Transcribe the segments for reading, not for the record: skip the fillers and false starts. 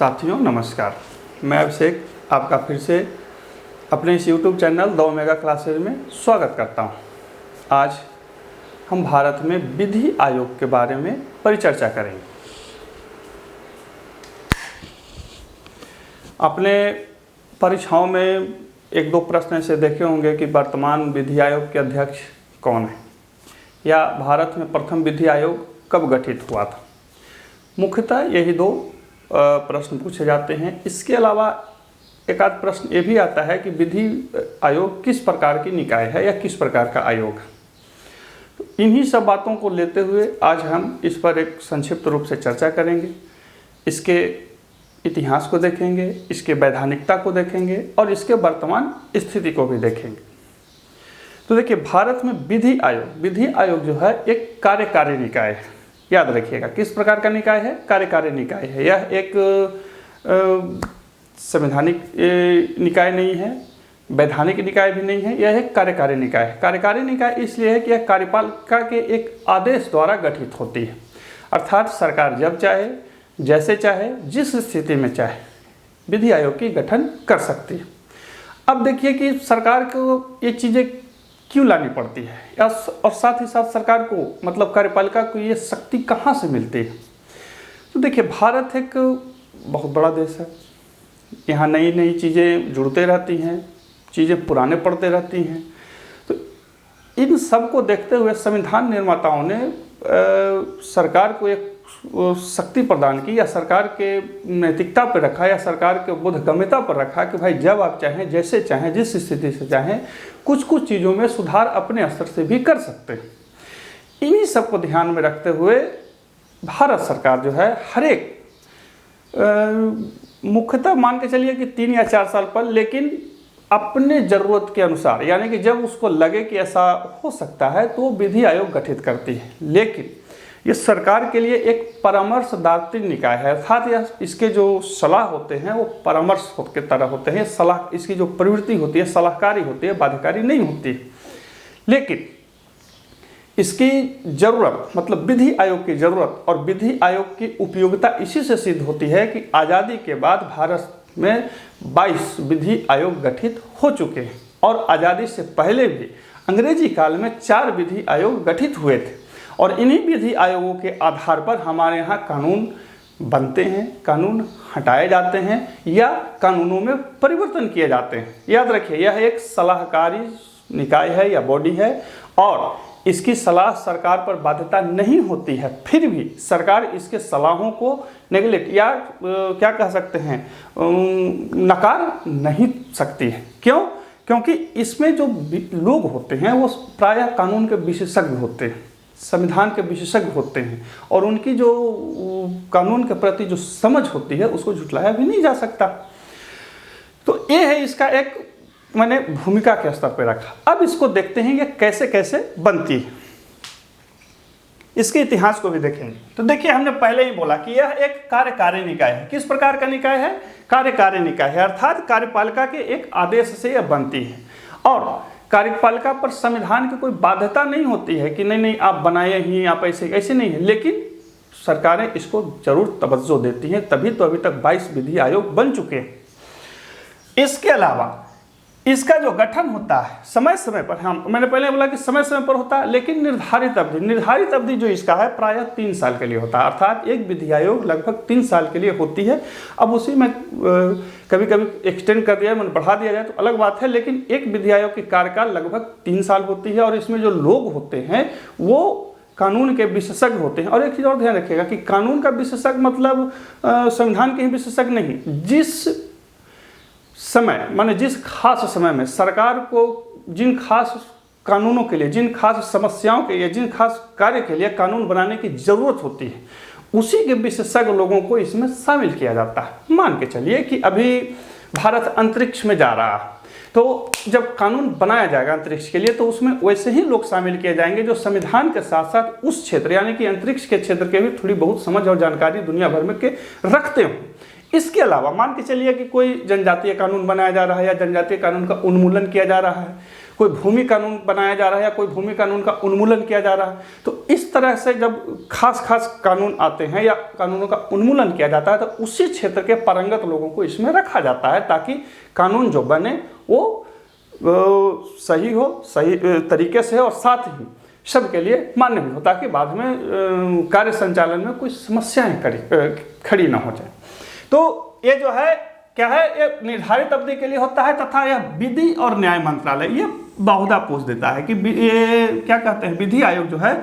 साथियों नमस्कार। मैं अभिषेक आपका फिर से अपने इस YouTube channel the omega classes में स्वागत करता हूं। आज हम भारत में विधि आयोग के बारे में परिचर्चा करेंगे। आपने परीक्षाओं में एक दो प्रश्न ऐसे देखे होंगे कि वर्तमान विधि आयोग के अध्यक्ष कौन है या भारत में प्रथम विधि आयोग कब गठित हुआ था। मुख्यतः यही दो प्रश्न पूछे जाते हैं। इसके अलावा एक आध प्रश्न ये भी आता है कि विधि आयोग किस प्रकार की निकाय है या किस प्रकार का आयोग है। तो इन्हीं सब बातों को लेते हुए आज हम इस पर एक संक्षिप्त रूप से चर्चा करेंगे। इसके इतिहास को देखेंगे, इसके वैधानिकता को देखेंगे और इसके वर्तमान स्थिति को भी देखेंगे। तो देखिए, भारत में विधि आयोग जो है एक कार्यकारी निकाय है। याद रखिएगा, किस प्रकार का निकाय है? कार्यकारी निकाय है। यह एक संवैधानिक निकाय नहीं है, वैधानिक निकाय भी नहीं है, यह एक कार्यकारी निकाय है। कार्यकारी निकाय इसलिए है कि यह कार्यपालिका के एक आदेश द्वारा गठित होती है, अर्थात सरकार जब चाहे, जैसे चाहे, जिस स्थिति में चाहे विधि आयोग की गठन कर सकती है। अब देखिए कि सरकार को ये चीज़ें क्यों लानी पड़ती है और साथ ही साथ सरकार को मतलब कार्यपालिका को ये शक्ति कहाँ से मिलती है। तो देखिए, भारत एक बहुत बड़ा देश है। यहाँ नई नई चीज़ें जुड़ते रहती हैं, चीज़ें पुराने पड़ते रहती हैं। तो इन सब को देखते हुए संविधान निर्माताओं ने सरकार को एक शक्ति प्रदान की या सरकार के नैतिकता पर रखा या सरकार के बोधगम्यता पर रखा कि भाई जब आप चाहें, जैसे चाहें, जिस स्थिति से चाहें, कुछ कुछ चीज़ों में सुधार अपने स्तर से भी कर सकते हैं। इन्हीं सब को ध्यान में रखते हुए भारत सरकार जो है हर एक मुख्यतः मान के चलिए कि 3 या 4 साल पर, लेकिन अपने ज़रूरत के अनुसार, यानी कि जब उसको लगे कि ऐसा हो सकता है तो विधि आयोग गठित करती है। लेकिन ये सरकार के लिए एक परामर्शदात्री निकाय है, अर्थात यह इसके जो सलाह होते हैं वो परामर्श के तरह होते हैं। सलाह, इसकी जो प्रवृत्ति होती है सलाहकारी होती है, बाध्यकारी नहीं होती। लेकिन इसकी ज़रूरत मतलब विधि आयोग की ज़रूरत और विधि आयोग की उपयोगिता इसी से सिद्ध होती है कि आज़ादी के बाद भारत में 22 विधि आयोग गठित हो चुके हैं और आज़ादी से पहले भी अंग्रेजी काल में 4 विधि आयोग गठित हुए थे। और इन्हीं विधि आयोगों के आधार पर हमारे यहाँ कानून बनते हैं, कानून हटाए जाते हैं या कानूनों में परिवर्तन किए जाते हैं। याद रखिए, यह एक सलाहकारी निकाय है या बॉडी है और इसकी सलाह सरकार पर बाध्यता नहीं होती है। फिर भी सरकार इसके सलाहों को नेगलेक्ट या क्या कह सकते हैं, नकार नहीं सकती है। क्यों? क्योंकि इसमें जो लोग होते हैं वो प्रायः कानून के विशेषज्ञ होते हैं, संविधान के विशेषज्ञ होते हैं और उनकी जो कानून के प्रति जो समझ होती है उसको झुटलाया भी नहीं जा सकता। तो ये है इसका एक मैंने भूमिका के स्तर पर रखा। अब इसको देखते हैं ये कैसे कैसे बनती है, इसके इतिहास को भी देखेंगे। तो देखिए, हमने पहले ही बोला कि यह एक कार्यकारी निकाय है। किस प्रकार का निकाय है? कार्यकारी निकाय है, अर्थात कार्यपालिका के एक आदेश से यह बनती है और कार्यपालिका पर संविधान की कोई बाध्यता नहीं होती है कि नहीं आप बनाए ही, आप ऐसे नहीं है। लेकिन सरकारें इसको जरूर तवज्जो देती हैं, तभी तो अभी तक 22 विधि आयोग बन चुके हैं। इसके अलावा इसका जो गठन होता है समय समय पर, मैंने पहले बोला कि समय समय पर होता है, लेकिन निर्धारित अवधि जो इसका है प्रायः 3 साल के लिए होता है, अर्थात एक विधि आयोग लगभग 3 साल के लिए होती है। अब उसी में कभी कभी एक्सटेंड कर दिया, मैंने बढ़ा दिया जाए तो अलग बात है, लेकिन एक विधि आयोग की कार्यकाल लगभग 3 साल होती है और इसमें जो लोग होते हैं वो कानून के विशेषज्ञ होते हैं। और एक चीज़ और ध्यान रखिएगा कि कानून का विशेषज्ञ मतलब संविधान के ही विशेषज्ञ नहीं, जिस समय माने जिस खास समय में सरकार को जिन खास कानूनों के लिए, जिन खास समस्याओं के लिए, जिन खास कार्य के लिए कानून बनाने की ज़रूरत होती है, उसी के विशेषज्ञ लोगों को इसमें शामिल किया जाता है। मान के चलिए कि अभी भारत अंतरिक्ष में जा रहा है, तो जब कानून बनाया जाएगा अंतरिक्ष के लिए तो उसमें वैसे ही लोग शामिल किए जाएंगे जो संविधान के साथ साथ उस क्षेत्र यानी कि अंतरिक्ष के क्षेत्र के भी थोड़ी बहुत समझ और जानकारी दुनिया भर में के रखते हों। इसके अलावा मान के चलिए कि कोई जनजातीय कानून बनाया जा रहा है या जनजातीय कानून का उन्मूलन किया जा रहा है, कोई भूमि कानून बनाया जा रहा है या कोई भूमि कानून का उन्मूलन किया जा रहा है, तो इस तरह से जब खास कानून आते हैं या कानूनों का उन्मूलन किया जाता है तो उसी क्षेत्र के पारंगत लोगों को इसमें रखा जाता है ताकि कानून जो बने वो सही हो, सही तरीके से हो और साथ ही सबके लिए मान्य भी हो, ताकि बाद में कार्य संचालन में कोई समस्याएं खड़ी ना हो जाए। तो ये जो है क्या है, ये निर्धारित अवधि के लिए होता है तथा यह विधि और न्याय मंत्रालय ये बहुधा पूछ देता है कि ये क्या कहते हैं, विधि आयोग जो है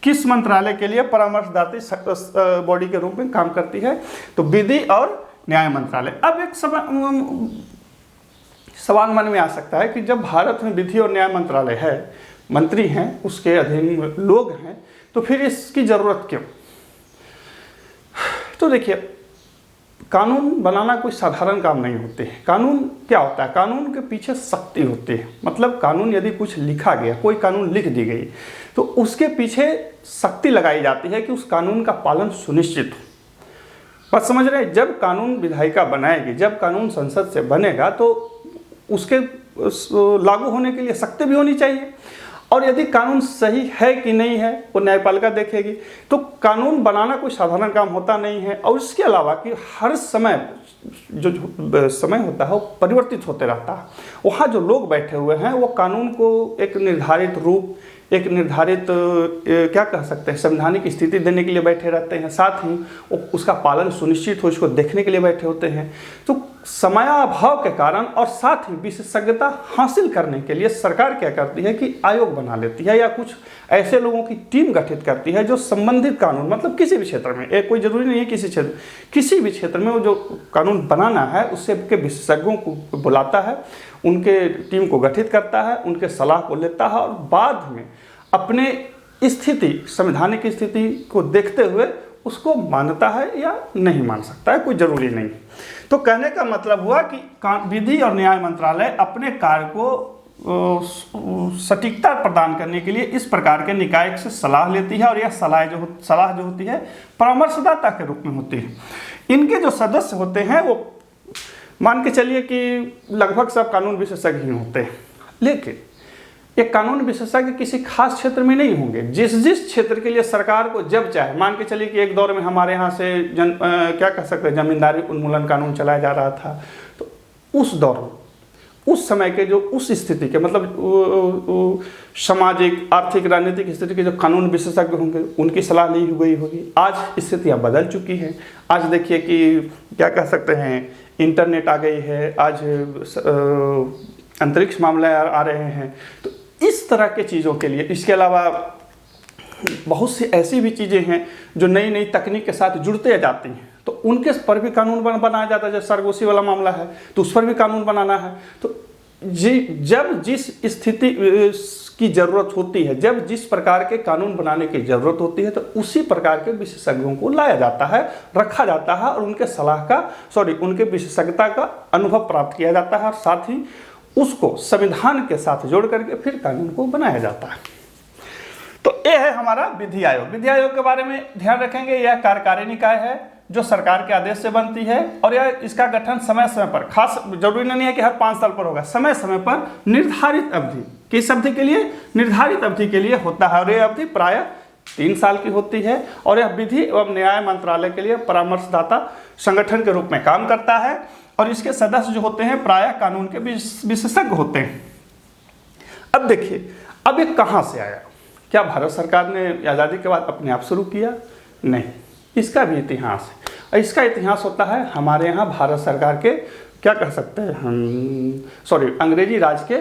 किस मंत्रालय के लिए परामर्शदात्री बॉडी के रूप में काम करती है, तो विधि और न्याय मंत्रालय। अब एक सवाल मन में आ सकता है कि जब भारत में विधि और न्याय मंत्रालय है, मंत्री हैं, उसके अधीन लोग हैं, तो फिर इसकी ज़रूरत क्यों? तो देखिए, कानून बनाना कोई साधारण काम नहीं होते है। कानून क्या होता है, कानून के पीछे शक्ति होती है। मतलब कानून यदि कुछ लिखा गया, कोई कानून लिख दी गई, तो उसके पीछे शक्ति लगाई जाती है कि उस कानून का पालन सुनिश्चित हो। बस समझ रहे हैं, जब कानून विधायिका बनाएगी, जब कानून संसद से बनेगा, तो उसके लागू होने के लिए शक्ति भी होनी चाहिए। और यदि कानून सही है कि नहीं है वो न्यायपालिका देखेगी। तो कानून बनाना कोई साधारण काम होता नहीं है। और इसके अलावा कि हर समय जो समय होता है वो परिवर्तित होते रहता है। वहाँ जो लोग बैठे हुए हैं वो कानून को एक निर्धारित रूप, एक निर्धारित क्या कह सकते हैं, संवैधानिक स्थिति देने के लिए बैठे रहते हैं, साथ ही उसका पालन सुनिश्चित हो इसको देखने के लिए बैठे होते हैं। तो समयाभाव के कारण और साथ ही विशेषज्ञता हासिल करने के लिए सरकार क्या करती है कि आयोग बना लेती है या कुछ ऐसे लोगों की टीम गठित करती है जो संबंधित कानून, मतलब किसी भी क्षेत्र में, एक कोई जरूरी नहीं है किसी भी क्षेत्र में वो जो कानून बनाना है उससे के विशेषज्ञों को बुलाता है, उनके टीम को गठित करता है, उनके सलाह को लेता है और बाद में अपने स्थिति, संवैधानिक स्थिति को देखते हुए उसको मानता है या नहीं मान सकता है, कोई जरूरी नहीं। तो कहने का मतलब हुआ कि विधि और न्याय मंत्रालय अपने कार्य को सटीकता प्रदान करने के लिए इस प्रकार के निकाय से सलाह लेती है और यह सलाह जो होती है परामर्शदाता के रूप में होती है। इनके जो सदस्य होते हैं वो मान के चलिए कि लगभग सब कानून विशेषज्ञ ही होते हैं, लेकिन ये कानून विशेषज्ञ किसी खास क्षेत्र में नहीं होंगे। जिस क्षेत्र के लिए सरकार को जब चाहे, मान के चलिए कि एक दौर में हमारे यहाँ से क्या कह सकते हैं, जमींदारी उन्मूलन कानून चलाया जा रहा था, तो उस दौर में उस समय के जो उस स्थिति के मतलब सामाजिक, आर्थिक, राजनीतिक स्थिति के जो कानून विशेषज्ञ होंगे उनकी सलाह ली गई होगी। आज स्थितियाँ बदल चुकी हैं। आज देखिए कि क्या कह सकते हैं, इंटरनेट आ गई है, आज अंतरिक्ष मामले आ रहे हैं। तो इस तरह के चीज़ों के लिए, इसके अलावा बहुत सी ऐसी भी चीज़ें हैं जो नई नई तकनीक के साथ जुड़ते जाती हैं, तो उनके पर भी कानून बनाया जाता है। जैसे सरगोशी वाला मामला है तो उस पर भी कानून बनाना है। तो जब जिस स्थिति की ज़रूरत होती है, जब जिस प्रकार के कानून बनाने की ज़रूरत होती है, तो उसी प्रकार के विशेषज्ञों को लाया जाता है, रखा जाता है और उनके विशेषज्ञता का अनुभव प्राप्त किया जाता है और साथ ही उसको संविधान के साथ जोड़ करके फिर कानून को बनाया जाता है। तो ये है हमारा विधि आयोग। विधि आयोग के बारे में ध्यान रखेंगे, यह कार्यकारी निकाय है जो सरकार के आदेश से बनती है और यह इसका गठन समय समय पर, खास जरूरी नहीं है कि हर 5 साल पर होगा, समय समय पर निर्धारित अवधि, किस अवधि के लिए, निर्धारित अवधि के लिए होता है और यह अवधि प्रायः 3 साल की होती है। और यह विधि एवं न्याय मंत्रालय के लिए परामर्शदाता संगठन के रूप में काम करता है और इसके सदस्य जो होते हैं प्रायः कानून के विशेषज्ञ होते हैं। अब देखिए, अब ये कहाँ से आया? क्या भारत सरकार ने आज़ादी के बाद अपने आप शुरू किया? नहीं, इसका भी इतिहास है। इसका इतिहास होता है हमारे यहाँ भारत सरकार के क्या कह सकते हैं हम अंग्रेजी राज के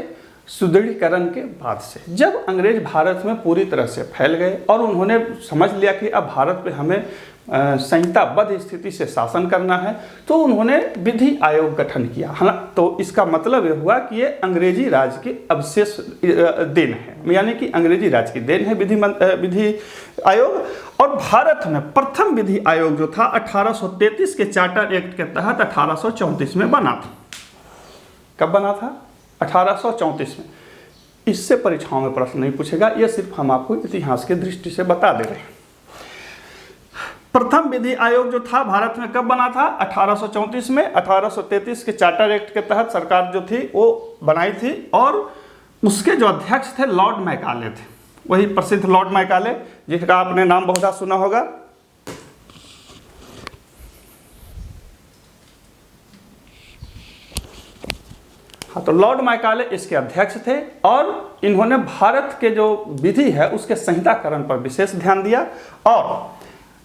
सुदृढ़ीकरण के बाद से। जब अंग्रेज भारत में पूरी तरह से फैल गए और उन्होंने समझ लिया कि अब भारत पे हमें संहिताबद्ध स्थिति से शासन करना है, तो उन्होंने विधि आयोग गठन किया। तो इसका मतलब यह हुआ कि ये अंग्रेजी राज की अवशेष देन है, यानी कि अंग्रेजी राज की देन है विधि आयोग। और भारत में प्रथम विधि आयोग जो था 1833 के चार्टर एक्ट के तहत 1834 में बना था। कब बना था? 1834 में। इससे परीक्षाओं में प्रश्न नहीं पूछेगा, यह सिर्फ हम आपको इतिहास की दृष्टि से बता दे रहे हैं। प्रथम विधि आयोग जो था भारत में कब बना था? 1834 में। 1833 के चार्टर एक्ट के तहत सरकार जो थी वो बनाई थी और उसके जो अध्यक्ष थे लॉर्ड मैकाले थे, वही प्रसिद्ध लॉर्ड मैकाले जिनका आपने नाम बहुत सुना होगा। हाँ, तो लॉर्ड मैकाले इसके अध्यक्ष थे और इन्होंने भारत के जो विधि है उसके संहिताकरण पर विशेष ध्यान दिया और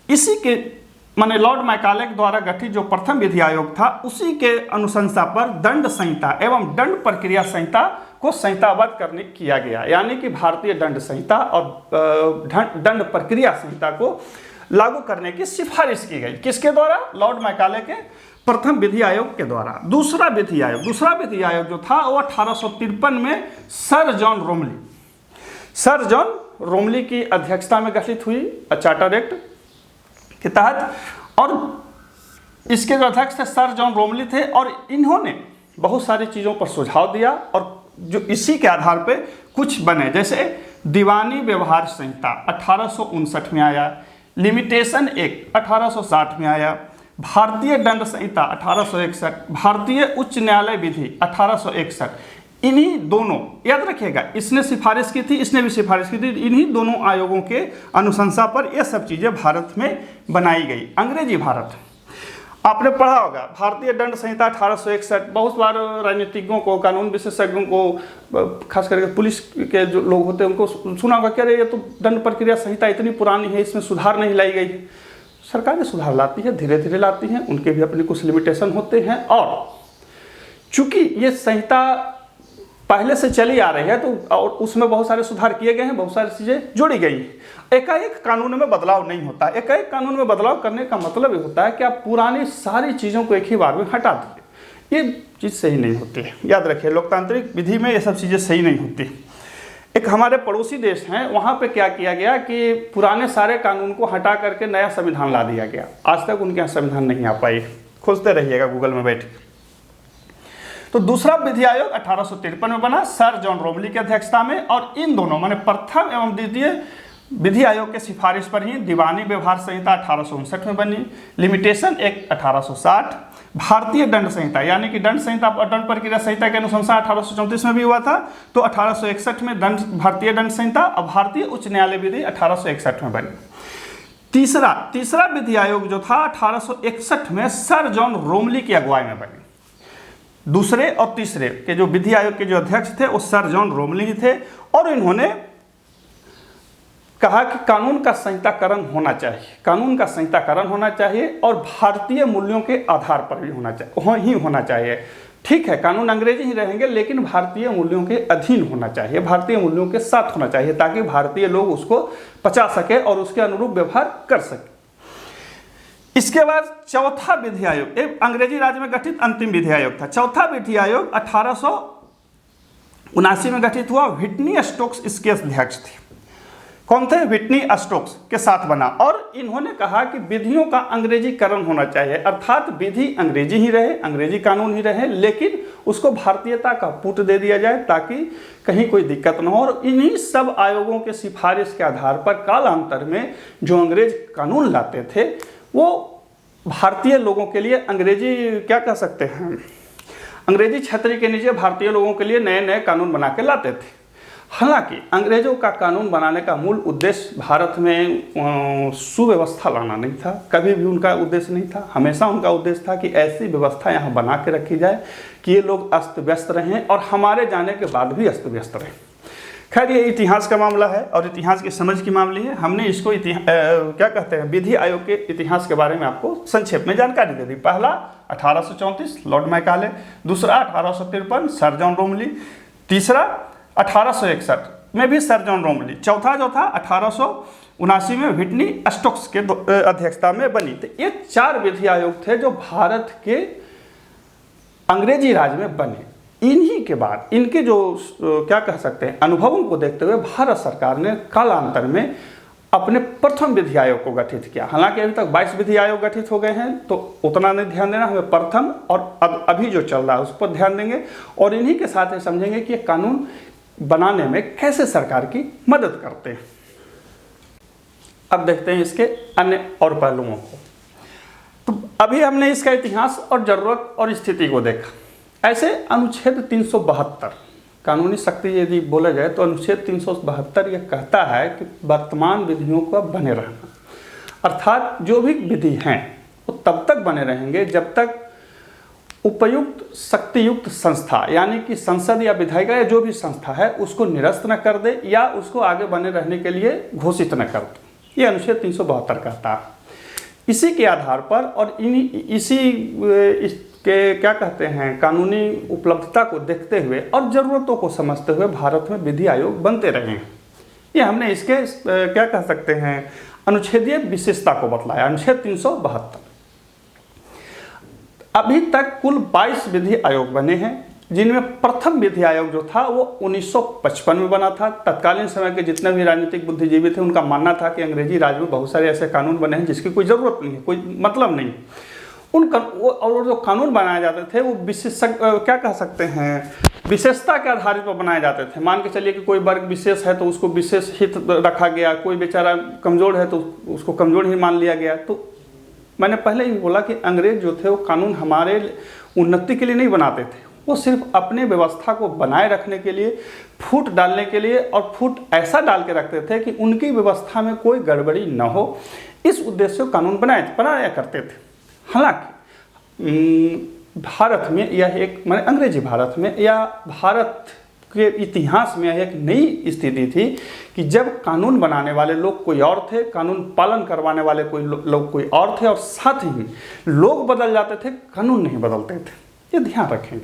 इसी के माने लॉर्ड मैकाले के द्वारा गठित जो प्रथम विधि आयोग था उसी के अनुशंसा पर दंड संहिता एवं दंड प्रक्रिया संहिता को संहिताबद्ध करने किया गया, यानी कि भारतीय दंड संहिता और दंड प्रक्रिया संहिता को लागू करने की सिफारिश की गई। किसके द्वारा? लॉर्ड मैकाले के प्रथम विधि आयोग के द्वारा। दूसरा विधि आयोग जो था वो 1853 में सर जॉन रोमली की अध्यक्षता में गठित हुई चार्टर एक्ट के तहत, और इसके जो अध्यक्ष थे सर जॉन रोमली थे और इन्होंने बहुत सारी चीज़ों पर सुझाव दिया और जो इसी के आधार पे कुछ बने, जैसे दीवानी व्यवहार संहिता 1859 में आया, लिमिटेशन एक्ट 1860 में आया, भारतीय दंड संहिता 1861, भारतीय उच्च न्यायालय विधि 1861। इन्हीं दोनों, याद रखिएगा, इसने सिफारिश की थी, इसने भी सिफारिश की थी, इन्हीं दोनों आयोगों के अनुशंसा पर ये सब चीज़ें भारत में बनाई गई। अंग्रेजी भारत आपने पढ़ा होगा, भारतीय दंड संहिता 1861। बहुत बार राजनीतिज्ञों को, कानून विशेषज्ञों को, खास करके पुलिस के जो लोग होते हैं उनको सुना होगा, क्या ये तो दंड प्रक्रिया संहिता इतनी पुरानी है, इसमें सुधार नहीं लाई गई है। सरकारें सुधार लाती है, धीरे धीरे लाती हैं, उनके भी अपने कुछ लिमिटेशन होते हैं और चूंकि ये संहिता पहले से चली आ रही है तो और उसमें बहुत सारे सुधार किए गए हैं, बहुत सारी चीज़ें जोड़ी गई हैं। एकाएक कानून में बदलाव नहीं होता। एकाएक कानून में बदलाव करने का मतलब ये होता है कि आप पुरानी सारी चीज़ों को एक ही बार में हटा दीजिए। ये चीज़ सही नहीं होती है, याद रखिए, लोकतांत्रिक विधि में ये सब चीज़ें सही नहीं होती। एक हमारे पड़ोसी देश हैं, वहाँ पे क्या किया गया कि पुराने सारे कानून को हटा करके नया संविधान ला दिया गया। आज तक उनके यहाँ संविधान नहीं आ पाई, खोजते रहिएगा गूगल में बैठ के। तो दूसरा विधि आयोग 1853 में बना सर जॉन रोमली की अध्यक्षता में, और इन दोनों माने प्रथम एवं द्वितीय विधि आयोग के सिफारिश पर ही दीवानी व्यवहार संहिता 1859 में बनी, लिमिटेशन एक्ट 1860, भारतीय दंड संहिता यानी कि दंड संहिता और दंड प्रक्रिया संहिता के अनुशंसा 1834 में भी हुआ था, तो 1861 में भारतीय दंड संहिता और भारतीय उच्च न्यायालय विधि 1861 में बनी। तीसरा विधि आयोग जो था 1861 में सर जॉन रोमली की अगुवाई में बनी। दूसरे और तीसरे के जो विधि आयोग के जो अध्यक्ष थे वो सर जॉन रोमली ही थे और इन्होंने कहा कि कानून का संहिताकरण होना चाहिए, कानून का संहिताकरण होना चाहिए और भारतीय मूल्यों के आधार पर भी होना चाहिए। ठीक है, कानून अंग्रेजी ही रहेंगे लेकिन भारतीय मूल्यों के अधीन होना चाहिए, भारतीय मूल्यों के साथ होना चाहिए, ताकि भारतीय लोग उसको पचा सके और उसके अनुरूप व्यवहार कर सके। इसके बाद चौथा विधि आयोग, एक अंग्रेजी राज्य में गठित अंतिम विधि आयोग था। चौथा विधि आयोग 1879 में गठित हुआ। व्हिटनी स्टोक्स इसके अध्यक्ष थे। कौन थे? व्हिटनी स्टोक्स के साथ बना और इन्होंने कहा कि विधियों का अंग्रेजीकरण होना चाहिए, अर्थात विधि अंग्रेजी ही रहे, अंग्रेजी कानून ही रहे, लेकिन उसको भारतीयता का पुट दे दिया जाए ताकि कहीं कोई दिक्कत न हो। और इन्हीं सब आयोगों के सिफारिश के आधार पर कालांतर में जो अंग्रेज कानून लाते थे वो भारतीय लोगों के लिए अंग्रेजी, क्या कह सकते हैं, अंग्रेजी छतरी के नीचे भारतीय लोगों के लिए नए नए कानून बना के लाते थे। हालांकि अंग्रेजों का कानून बनाने का मूल उद्देश्य भारत में सुव्यवस्था लाना नहीं था, कभी भी उनका उद्देश्य नहीं था। हमेशा उनका उद्देश्य था कि ऐसी व्यवस्था यहाँ बना के रखी जाए कि ये लोग अस्त व्यस्त रहें और हमारे जाने के बाद भी अस्त व्यस्त रहें। खैर ये इतिहास का मामला है और इतिहास की समझ की मामले है। हमने इसको क्या कहते हैं, विधि आयोग के इतिहास के बारे में आपको संक्षेप में जानकारी दे दी। पहला 1834 लॉर्ड मैकाले, दूसरा 1853 सर जॉन रोमली, तीसरा 1861 में भी सर जॉन रोमली, चौथा जो था 1879 में व्हिटनी स्टोक्स के अध्यक्षता में बनी। तो ये 4 विधि आयोग थे जो भारत के अंग्रेजी राज में बने। इन्हीं के बाद इनके जो क्या कह सकते हैं अनुभवों को देखते हुए भारत सरकार ने कालांतर में अपने प्रथम विधि आयोग को गठित किया। हालांकि अभी तक 22 विधि आयोग गठित हो गए हैं, तो उतना नहीं ध्यान देना, हमें प्रथम और अभी जो चल रहा है उस पर ध्यान देंगे और इन्हीं के साथ समझेंगे कि ये कानून बनाने में कैसे सरकार की मदद करते हैं। अब देखते हैं इसके अन्य और पहलुओं को। तो अभी हमने इसका इतिहास और जरूरत और स्थिति को देखा। ऐसे अनुच्छेद 372 कानूनी शक्ति यदि बोला जाए तो अनुच्छेद 372 यह कहता है कि वर्तमान विधियों का बने रहना, अर्थात जो भी विधि हैं वो तब तक बने रहेंगे जब तक उपयुक्त शक्तियुक्त संस्था यानी कि संसद या विधायिका या जो भी संस्था है उसको निरस्त न कर दे या उसको आगे बने रहने के लिए घोषित न कर दे। ये अनुच्छेद 372 कहता है। इसी के आधार पर और इसके क्या कहते हैं कानूनी उपलब्धता को देखते हुए और ज़रूरतों को समझते हुए भारत में विधि आयोग बनते रहे हैं। ये हमने इसके क्या कह सकते हैं अनुच्छेदीय विशेषता को बतलाया। अनुच्छेद 372 अभी तक कुल 22 विधि आयोग बने हैं, जिनमें प्रथम विधि आयोग जो था वो 1955 में बना था। तत्कालीन समय के जितने भी राजनीतिक बुद्धिजीवी थे उनका मानना था कि अंग्रेजी राज में बहुत सारे ऐसे कानून बने हैं जिसकी कोई ज़रूरत नहीं है, कोई मतलब नहीं। और जो कानून बनाए जाते थे वो क्या कह सकते हैं विशेषता के आधारित पर बनाए जाते थे। मान के चलिए कि कोई वर्ग विशेष है तो उसको विशेष हित रखा गया, कोई बेचारा कमज़ोर है तो उसको कमज़ोर ही मान लिया गया। तो मैंने पहले ही बोला कि अंग्रेज जो थे वो कानून हमारे उन्नति के लिए नहीं बनाते थे, वो सिर्फ अपने व्यवस्था को बनाए रखने के लिए, फूट डालने के लिए, और फूट ऐसा डाल के रखते थे कि उनकी व्यवस्था में कोई गड़बड़ी न हो, इस उद्देश्य से कानून बनाया करते थे। हालांकि भारत में यह एक माने अंग्रेजी भारत में या भारत के इतिहास में यह एक नई स्थिति थी कि जब कानून बनाने वाले लोग कोई और थे, कानून पालन करवाने वाले लोग कोई और थे, और साथ ही लोग बदल जाते थे, कानून नहीं बदलते थे। ये ध्यान रखें।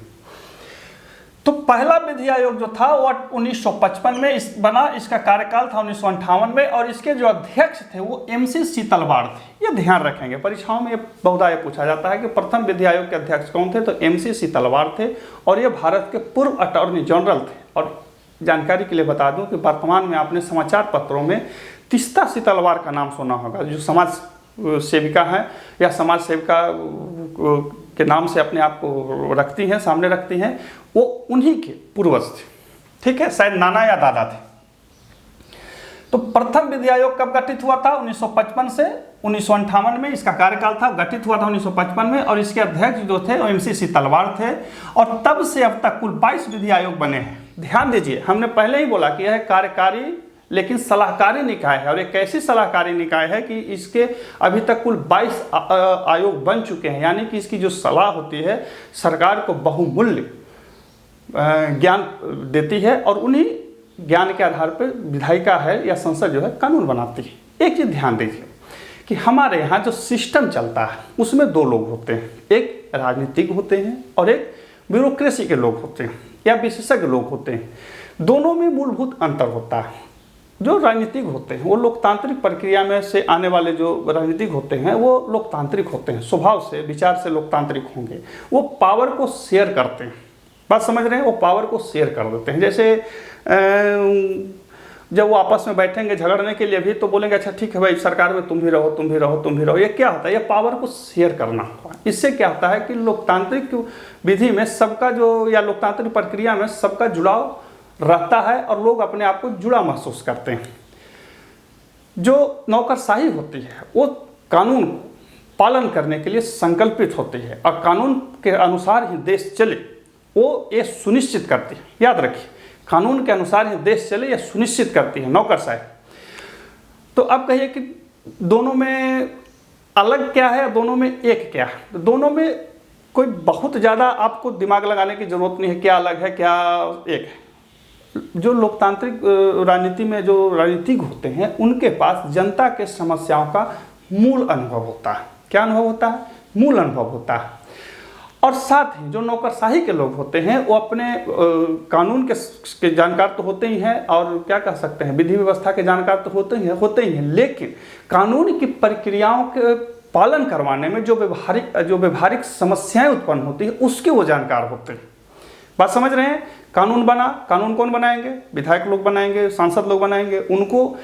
तो पहला विधि आयोग जो था वो 1955 में बना। इसका कार्यकाल था 1958 में, और इसके जो अध्यक्ष थे वो MC सीतलवाड़ थे। ये ध्यान रखेंगे, परीक्षाओं में बहुधा ये पूछा जाता है कि प्रथम विधि आयोग के अध्यक्ष कौन थे, तो MC सीतलवाड़ थे, और ये भारत के पूर्व अटॉर्नी जनरल थे। और जानकारी के लिए बता दूं कि वर्तमान में आपने समाचार पत्रों में तीस्ता सीतलवाड़ का नाम सुना होगा, जो समाज सेविका हैं या समाज सेविका के नाम से अपने आप को रखती हैं, सामने रखती हैं, वो उन्हीं के पूर्वज थे। ठीक है, शायद नाना या दादा थे। तो प्रथम विधि आयोग कब गठित हुआ था? 1955 से 1958 में इसका कार्यकाल था, गठित हुआ था 1955 में, और इसके अध्यक्ष जो थे वो MC सीतलवाड़ थे। और तब से अब तक कुल 22 विधि आयोग बने हैं। ध्यान दीजिए, हमने पहले ही बोला कि यह कार्यकारी लेकिन सलाहकारी निकाय है, और एक ऐसी सलाहकारी निकाय है कि इसके अभी तक कुल 22 आयोग बन चुके हैं। यानी कि इसकी जो सलाह होती है सरकार को बहुमूल्य ज्ञान देती है, और उन्हीं ज्ञान के आधार पर विधायिका है या संसद जो है कानून बनाती है। एक चीज़ ध्यान दीजिए कि हमारे यहाँ जो सिस्टम चलता है उसमें दो लोग होते हैं, एक राजनीतिक होते हैं और एक ब्यूरोक्रेसी के लोग होते हैं या विशेषज्ञ लोग होते हैं। दोनों में मूलभूत अंतर होता है। जो राजनीतिक होते हैं वो लोकतांत्रिक प्रक्रिया में से आने वाले जो राजनीतिक होते हैं वो लोकतांत्रिक होते हैं, स्वभाव से विचार से लोकतांत्रिक होंगे। वो पावर को शेयर करते हैं, बात समझ रहे हैं, वो पावर को शेयर कर देते हैं। जैसे जब वो आपस में बैठेंगे झगड़ने के लिए भी तो बोलेंगे अच्छा ठीक है भाई सरकार में तुम भी रहो, तुम भी रहो, तुम भी रहो। ये क्या होता है? ये पावर को शेयर करना होता है। इससे क्या होता है कि लोकतांत्रिक विधि में सबका जो या लोकतांत्रिक प्रक्रिया में सबका जुड़ाव रहता है और लोग अपने आप को जुड़ा महसूस करते हैं। जो नौकरशाही होती है वो कानून पालन करने के लिए संकल्पित होती है और कानून के अनुसार ही देश चले, वो ये सुनिश्चित करती है। याद रखिए, कानून के अनुसार ही देश चले यह सुनिश्चित करती है नौकरशाही। तो अब कहिए कि दोनों में अलग क्या है, दोनों में एक क्या है? तो दोनों में कोई बहुत ज़्यादा आपको दिमाग लगाने की जरूरत नहीं है क्या अलग है क्या एक है। जो लोकतांत्रिक राजनीति में जो राजनीतिक होते हैं उनके पास जनता के समस्याओं का मूल अनुभव होता है। क्या अनुभव होता है? मूल अनुभव होता है। और साथ ही जो नौकरशाही के लोग होते हैं वो अपने कानून के जानकार तो होते ही हैं और क्या कह सकते हैं विधि व्यवस्था के जानकार तो होते ही हैं, लेकिन कानून की प्रक्रियाओं के पालन करवाने में जो व्यवहारिक समस्याएं उत्पन्न होती है उसके वो जानकार होते हैं। बात समझ रहे हैं? कानून बना, कानून कौन बनाएंगे? विधायक लोग बनाएंगे, सांसद लोग बनाएंगे। उनको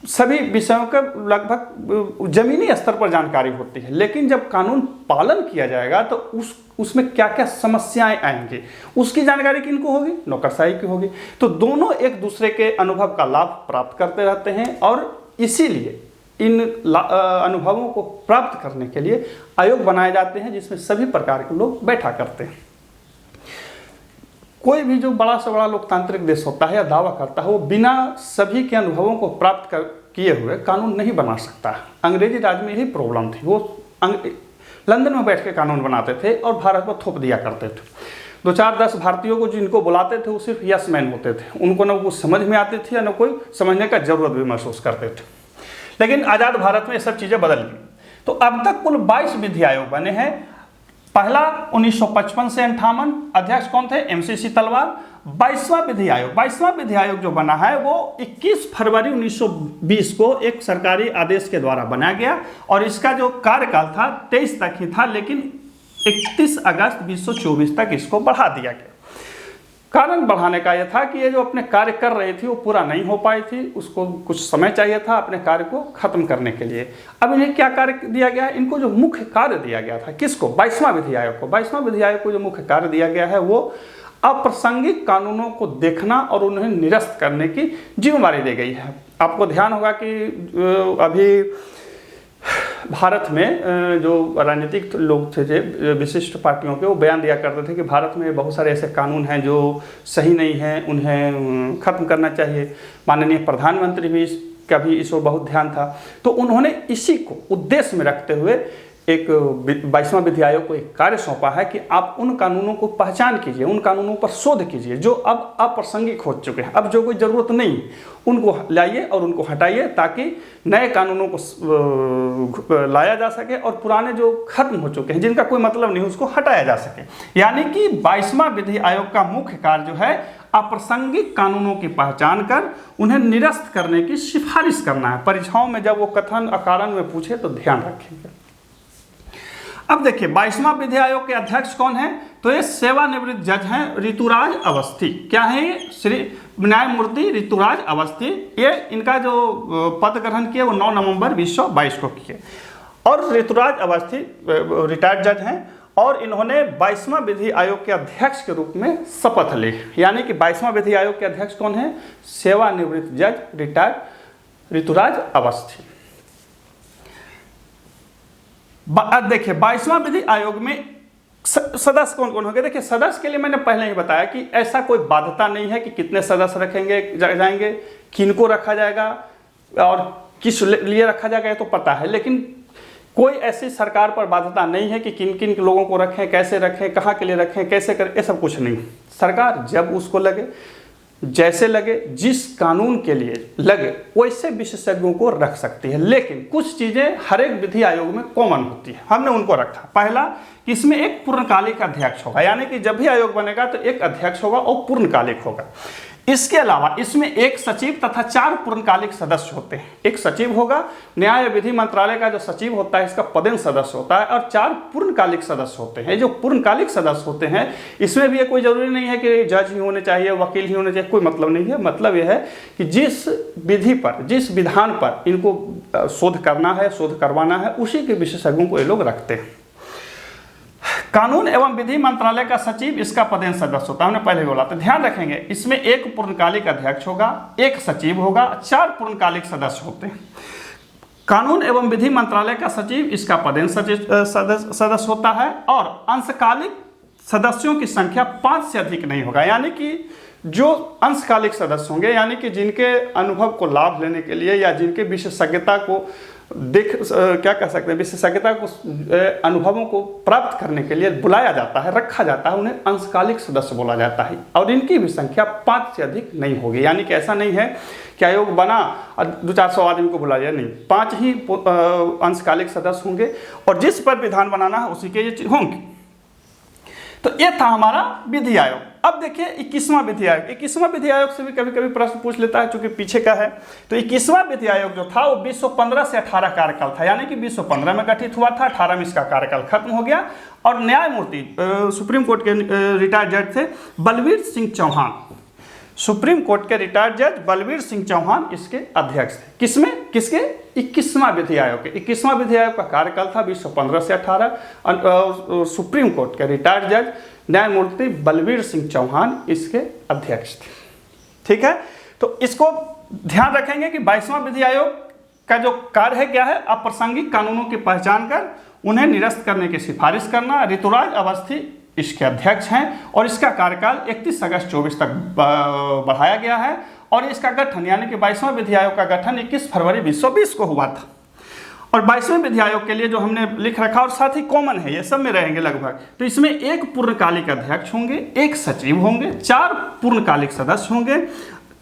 सभी विषयों का लगभग जमीनी स्तर पर जानकारी होती है, लेकिन जब कानून पालन किया जाएगा तो उसमें क्या क्या समस्याएं आएंगी उसकी जानकारी किनको होगी? नौकरशाही की होगी। तो दोनों एक दूसरे के अनुभव का लाभ प्राप्त करते रहते हैं और इसीलिए इन अनुभवों को प्राप्त करने के लिए आयोग बनाए जाते हैं जिसमें सभी प्रकार के लोग बैठा करते हैं। कोई भी जो बड़ा से बड़ा लोकतांत्रिक देश होता है या दावा करता है, वो बिना सभी के अनुभवों को प्राप्त किए हुए कानून नहीं बना सकता। अंग्रेजी राज में यही प्रॉब्लम थी, वो लंदन में बैठ के कानून बनाते थे और भारत में थोप दिया करते थे। 2-4-10 भारतीयों को जिनको बुलाते थे वो सिर्फ यस मैन होते थे, उनको ना कुछ समझ में आती थी या ना कोई समझने का जरूरत भी महसूस करते थे। लेकिन आज़ाद भारत में ये सब चीज़ें बदल गई। तो अब तक कुल 22 विधि आयोग बने हैं। पहला 1955 से 58, अध्यक्ष कौन थे? MCC तलवार। 22वां विधि आयोग जो बना है वो 21 फरवरी 1920 को एक सरकारी आदेश के द्वारा बनाया गया और इसका जो कार्यकाल था 23 तक ही था, लेकिन 31 अगस्त 2024 तक इसको बढ़ा दिया गया। कारण बढ़ाने का यह था कि ये जो अपने कार्य कर रही थी वो पूरा नहीं हो पाई थी, उसको कुछ समय चाहिए था अपने कार्य को खत्म करने के लिए। अब इन्हें क्या कार्य दिया गया है? इनको जो मुख्य कार्य दिया गया था, किसको? 22वां विधि आयोग को। 22वां विधि आयोग को जो मुख्य कार्य दिया गया है वो अप्रासंगिक कानूनों को देखना और उन्हें निरस्त करने की जिम्मेदारी दी गई है। आपको ध्यान होगा कि अभी भारत में जो राजनीतिक लोग थे, जो विशिष्ट पार्टियों के, वो बयान दिया करते थे कि भारत में बहुत सारे ऐसे कानून हैं जो सही नहीं हैं, उन्हें खत्म करना चाहिए। माननीय प्रधानमंत्री भी का भी इस ओर बहुत ध्यान था। तो उन्होंने इसी को उद्देश्य में रखते हुए एक 22वां विधि आयोग को एक कार्य सौंपा है कि आप उन कानूनों को पहचान कीजिए, उन कानूनों पर शोध कीजिए जो अब अप्रासंगिक हो चुके हैं, अब जो कोई ज़रूरत नहीं, उनको लाइए और उनको हटाइए ताकि नए कानूनों को लाया जा सके और पुराने जो खत्म हो चुके हैं, जिनका कोई मतलब नहीं, उसको हटाया जा सके। यानी कि 22वां विधि आयोग का मुख्य कार्य जो है अप्रासंगिक कानूनों की पहचान कर उन्हें निरस्त करने की सिफारिश करना है। परीक्षाओं में जब वो कथन अकारण में पूछे तो ध्यान रखेंगे। अब देखिए 22वां विधि आयोग के अध्यक्ष कौन है? तो ये सेवानिवृत्त जज हैं ऋतुराज अवस्थी। क्या है ये? श्री न्यायमूर्ति ऋतुराज अवस्थी। ये इनका जो पद ग्रहण किए वो 9 नवंबर 2022 को किए और ऋतुराज अवस्थी रिटायर्ड जज हैं और इन्होंने 22वां विधि आयोग के अध्यक्ष के रूप में शपथ ली। यानी कि 22वां विधि आयोग के अध्यक्ष कौन है? सेवानिवृत्त जज रिटायर्ड ऋतुराज अवस्थी। देखिए 22वां विधि आयोग में सदस्य कौन कौन होंगे? देखिए सदस्य के लिए मैंने पहले ही बताया कि ऐसा कोई बाध्यता नहीं है कि कितने सदस्य रखेंगे जाएंगे, किनको रखा जाएगा और किस लिए रखा जाएगा, ये तो पता है। लेकिन कोई ऐसी सरकार पर बाध्यता नहीं है कि किन किन लोगों को रखें, कैसे रखें, कहाँ के लिए रखें, कैसे करें, ये सब कुछ नहीं। सरकार जब उसको लगे, जैसे लगे, जिस कानून के लिए लगे, वैसे विशेषज्ञों को रख सकती है। लेकिन कुछ चीज़ें हर एक विधि आयोग में कॉमन होती है, हमने उनको रखा। पहला, इसमें एक पूर्णकालिक अध्यक्ष होगा, यानी कि जब भी आयोग बनेगा तो एक अध्यक्ष होगा और पूर्णकालिक होगा। इसके अलावा इसमें एक सचिव तथा 4 पूर्णकालिक सदस्य होते हैं। एक सचिव होगा, न्याय विधि मंत्रालय का जो सचिव होता है इसका पदेन सदस्य होता है और 4 पूर्णकालिक सदस्य होते हैं। जो पूर्णकालिक सदस्य होते हैं इसमें भी ये कोई जरूरी नहीं है कि जज ही होने चाहिए, वकील ही होने चाहिए, कोई मतलब नहीं है। मतलब यह है कि जिस विधि पर, जिस विधान पर इनको शोध करना है, शोध करवाना है, उसी के विशेषज्ञों को ये लोग रखते हैं। कानून एवं विधि मंत्रालय का सचिव इसका पदेन सदस्य होता है, हमने पहले बोला। तो ध्यान रखेंगे इसमें एक पूर्णकालिक अध्यक्ष होगा, एक सचिव होगा, 4 पूर्णकालिक सदस्य होते हैं। कानून एवं विधि मंत्रालय का सचिव इसका पदेन सदस्य होता है और अंशकालिक सदस्यों की संख्या 5 से अधिक नहीं होगा। यानी कि जो अंशकालिक सदस्य होंगे, यानी कि जिनके अनुभव को लाभ लेने के लिए या जिनके विशेषज्ञता को क्या कह सकते हैं, विशेषज्ञता को, अनुभवों को प्राप्त करने के लिए बुलाया जाता है, रखा जाता है, उन्हें अंशकालिक सदस्य बोला जाता है और इनकी भी संख्या 5 से अधिक नहीं होगी। यानी कि ऐसा नहीं है कि आयोग बना और 200-400 आदमी को बुला लिया, नहीं, 5 ही अंशकालिक सदस्य होंगे और जिस पर विधान बनाना है उसी के ये होंगे। तो ये था हमारा विधि आयोग। अब देखिए 21वां विधि आयोग। 21वां विधि आयोग से भी कभी कभी प्रश्न पूछ लेता है, चूंकि पीछे का है। तो 21वां विधि आयोग जो था वो 2015 से 18 कार्यकाल था, यानी कि 2015 में गठित हुआ था, 18 में इसका कार्यकाल खत्म हो गया और न्यायमूर्ति सुप्रीम कोर्ट के रिटायर्ड जज थे बलवीर सिंह चौहान। सुप्रीम कोर्ट के रिटायर्ड जज बलवीर सिंह चौहान इसके अध्यक्ष थे। किसके? 21वां विधि आयोग के। 21वां विधि आयोग का कार्यकाल था 2015 से 18। सुप्रीम कोर्ट के रिटायर्ड जज न्यायमूर्ति बलवीर सिंह चौहान इसके अध्यक्ष थे। ठीक है, तो इसको ध्यान रखेंगे कि 22वां विधि आयोग का जो कार्य है क्या है? अप्रासंगिक कानूनों की पहचान कर उन्हें निरस्त करने की सिफारिश करना। ऋतुराज अवस्थी इसके अध्यक्ष हैं और इसका कार्यकाल 31 अगस्त 24 तक बढ़ाया गया है। और इसका गठन यानी कि 22वां विधि आयोग का गठन 21 फरवरी 2020 को हुआ था। और 22वें विधि आयोग के लिए जो हमने लिख रखा और साथ ही कॉमन है, ये सब में रहेंगे लगभग, तो इसमें एक पूर्णकालिक अध्यक्ष होंगे, एक सचिव होंगे, 4 पूर्णकालिक सदस्य होंगे।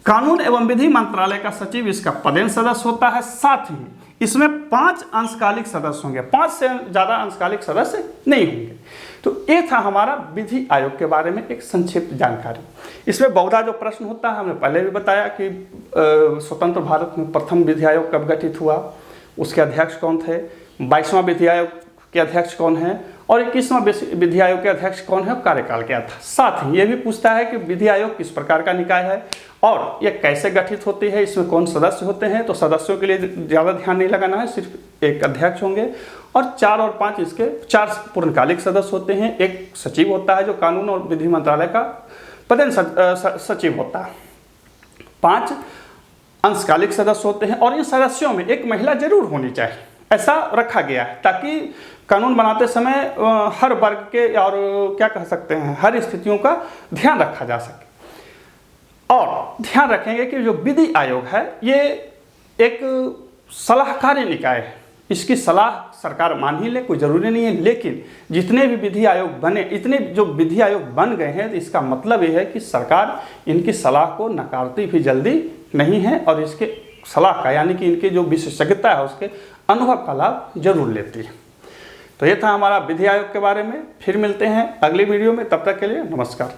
कानून एवं विधि मंत्रालय का सचिव इसका पदेन सदस्य होता है। साथ ही इसमें 5 अंशकालिक सदस्य होंगे, 5 से ज़्यादा अंशकालिक सदस्य नहीं होंगे। तो ये था हमारा विधि आयोग के बारे में एक संक्षिप्त जानकारी। इसमें बहुधा जो प्रश्न होता है, हमने पहले भी बताया कि स्वतंत्र भारत में प्रथम विधि आयोग कब गठित हुआ, उसके अध्यक्ष कौन थे, 22वां विधि आयोग के अध्यक्ष कौन है और 21वां विधि आयोग के अध्यक्ष कौन है, कार्यकाल क्या था। साथ ही ये भी पूछता है कि विधि आयोग किस प्रकार का निकाय है और ये कैसे गठित होती है, इसमें कौन सदस्य होते हैं। तो सदस्यों के लिए ज़्यादा ध्यान नहीं लगाना है, सिर्फ एक अध्यक्ष होंगे और 4 और 5 इसके 4 पूर्णकालिक सदस्य होते हैं। एक सचिव होता है जो कानून और विधि मंत्रालय का पदेन सचिव होता है। 5 अंशकालिक सदस्य होते हैं और इन सदस्यों में एक महिला जरूर होनी चाहिए, ऐसा रखा गया है ताकि कानून बनाते समय हर वर्ग के और क्या कह सकते हैं हर स्थितियों का ध्यान रखा जा सके। और ध्यान रखेंगे कि जो विधि आयोग है ये एक सलाहकारी निकाय है, इसकी सलाह सरकार मान ही ले, कोई ज़रूरी नहीं है। लेकिन जितने भी विधि आयोग बने, इतने जो विधि आयोग बन गए हैं, तो इसका मतलब ये है कि सरकार इनकी सलाह को नकारती भी जल्दी नहीं है और इसके सलाह का यानी कि इनकी जो विशेषज्ञता है उसके अनुभव का लाभ जरूर लेती है। तो ये था हमारा विधि आयोग के बारे में। फिर मिलते हैं अगली वीडियो में, तब तक के लिए नमस्कार।